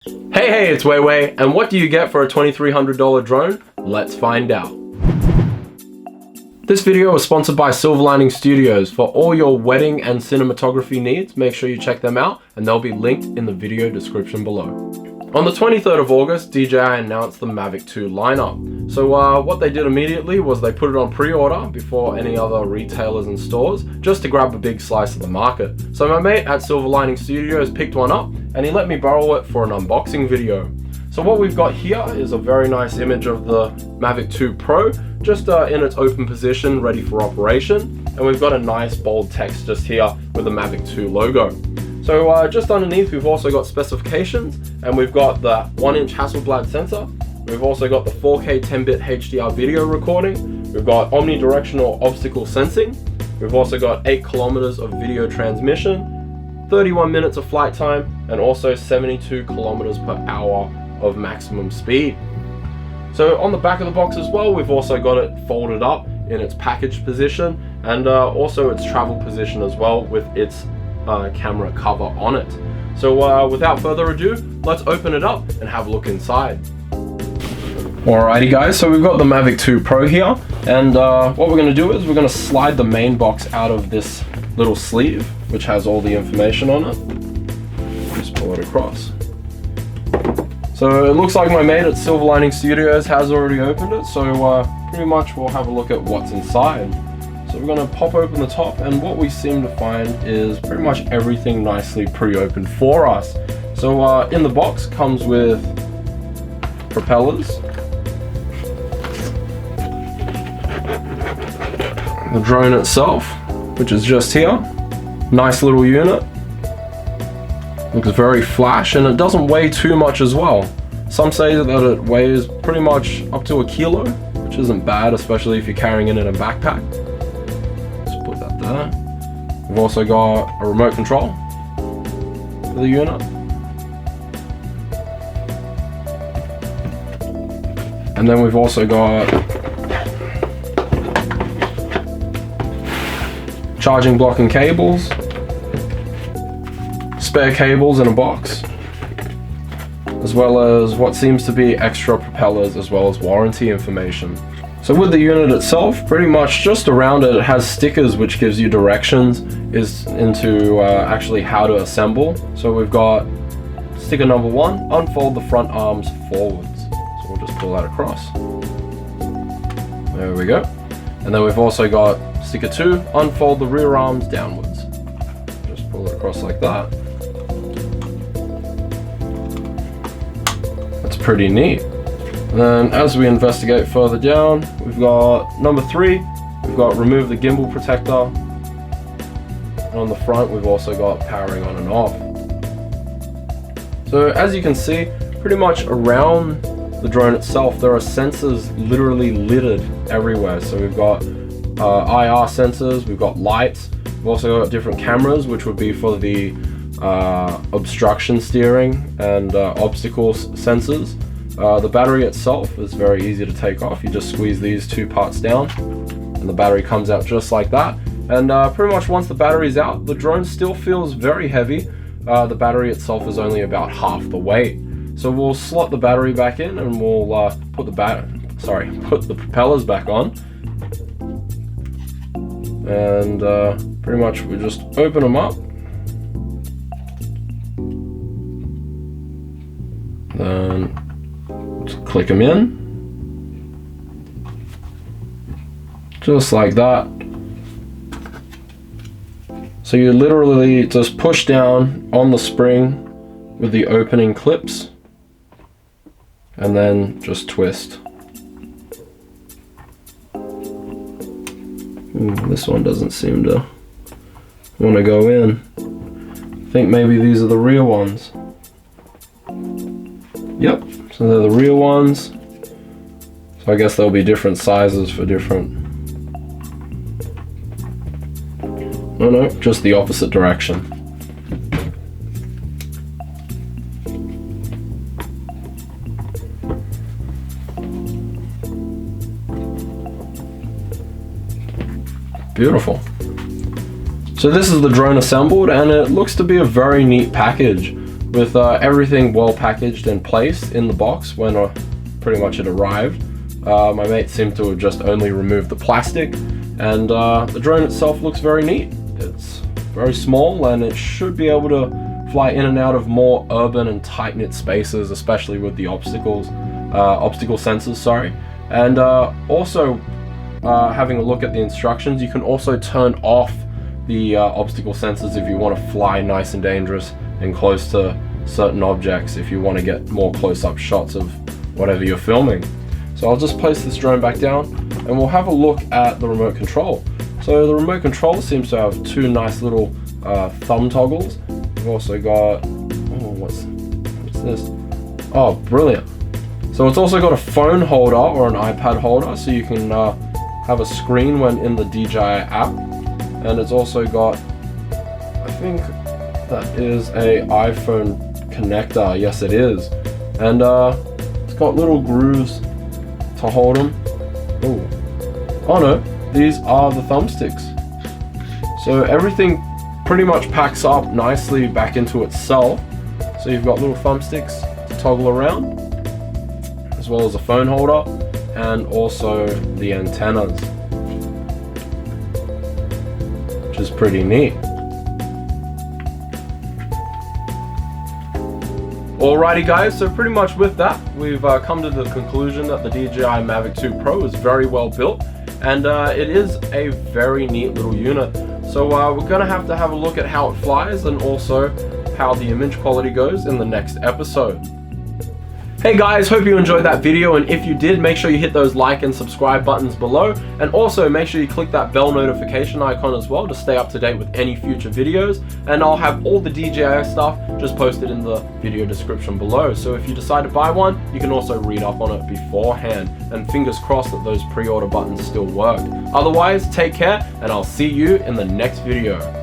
Hey, it's Weiwei, and what do you get for a $2,300 drone? Let's find out. This video is sponsored by Silver Lining Studios. For all your wedding and cinematography needs, make sure you check them out, and they'll be linked in the video description below. On the 23rd of August, DJI announced the Mavic 2 lineup. So what they did immediately was they put it on pre-order before any other retailers and stores, just to grab a big slice of the market. So my mate at Silver Lining Studios picked one up, and he let me borrow it for an unboxing video. So what we've got here is a very nice image of the Mavic 2 Pro, just in its open position, ready for operation. And we've got a nice bold text just here with the Mavic 2 logo. So just underneath, we've also got specifications, and we've got the 1-inch Hasselblad sensor. We've also got the 4K 10-bit HDR video recording. We've got omnidirectional obstacle sensing. We've also got 8 kilometers of video transmission, 31 minutes of flight time, and also 72 kilometers per hour of maximum speed. So on the back of the box as well, we've also got it folded up in its packaged position, and also its travel position as well with its camera cover on it. So without further ado, let's open it up and have a look inside. Alrighty guys, so we've got the Mavic 2 Pro here, and what we're going to do is we're going to slide the main box out of this little sleeve, which has all the information on it. Just pull it across. So it looks like my mate at Silver Lining Studios has already opened it, so pretty much we'll have a look at what's inside. So we're going to pop open the top, and what we seem to find is pretty much everything nicely pre-opened for us. So in the box comes with propellers, the drone itself, which is just here. Nice little unit. Looks very flash, and it doesn't weigh too much as well. Some say that it weighs pretty much up to 1 kilo, which isn't bad, especially if you're carrying it in a backpack. Just put that there. We've also got a remote control for the unit. And then we've also got charging block and cables, spare cables in a box, as well as what seems to be extra propellers, as well as warranty information. So with the unit itself, pretty much just around it, it has stickers which gives you directions into actually how to assemble. So we've got sticker number 1, unfold the front arms forwards. So we'll just pull that across. There we go. And then we've also got sticker 2, unfold the rear arms downwards. Just pull it across like that. That's pretty neat. And then as we investigate further down, we've got number 3, we've got remove the gimbal protector. And on the front, we've also got powering on and off. So as you can see, pretty much around the drone itself, there are sensors literally littered everywhere. So we've got IR sensors, we've got lights, we've also got different cameras, which would be for the obstruction steering and obstacle sensors. The battery itself is very easy to take off. You just squeeze these 2 parts down and the battery comes out just like that. And pretty much once the battery's out, the drone still feels very heavy. The battery itself is only about half the weight. So we'll slot the battery back in, and we'll put the propellers back on. And pretty much we just open them up. Then just click them in. Just like that. So you literally just push down on the spring with the opening clips, and then just twist. This one doesn't seem to want to go in. I think maybe these are the real ones. Yep, so they're the real ones. So I guess there'll be different sizes for different... No, just the opposite direction. Beautiful. So this is the drone assembled, and it looks to be a very neat package. with everything well packaged and placed in the box when pretty much it arrived. My mate seemed to have just only removed the plastic, and the drone itself looks very neat. It's very small and it should be able to fly in and out of more urban and tight-knit spaces, especially with the obstacle sensors, sorry. And also having a look at the instructions, you can also turn off the obstacle sensors if you want to fly nice and dangerous and close to certain objects, if you want to get more close-up shots of whatever you're filming. So I'll just place this drone back down and we'll have a look at the remote control. So the remote control seems to have two nice little thumb toggles. We've also got, oh, what's this? Oh, brilliant. So it's also got a phone holder or an iPad holder, so you can have a screen when in the DJI app. And it's also got, I think that is a iPhone connector. Yes, it is. And it's got little grooves to hold them. Ooh. Oh no, these are the thumbsticks. So everything pretty much packs up nicely back into itself. So you've got little thumbsticks to toggle around, as well as a phone holder, and also the antennas, which is pretty neat. Alrighty guys, so pretty much with that, we've come to the conclusion that the DJI Mavic 2 Pro is very well built, and it is a very neat little unit. So we're going to have a look at how it flies and also how the image quality goes in the next episode. Hey guys, hope you enjoyed that video, and if you did, make sure you hit those like and subscribe buttons below, and also make sure you click that bell notification icon as well to stay up to date with any future videos, and I'll have all the DJI stuff just posted in the video description below. So if you decide to buy one, you can also read up on it beforehand, and fingers crossed that those pre-order buttons still work. Otherwise, take care, and I'll see you in the next video.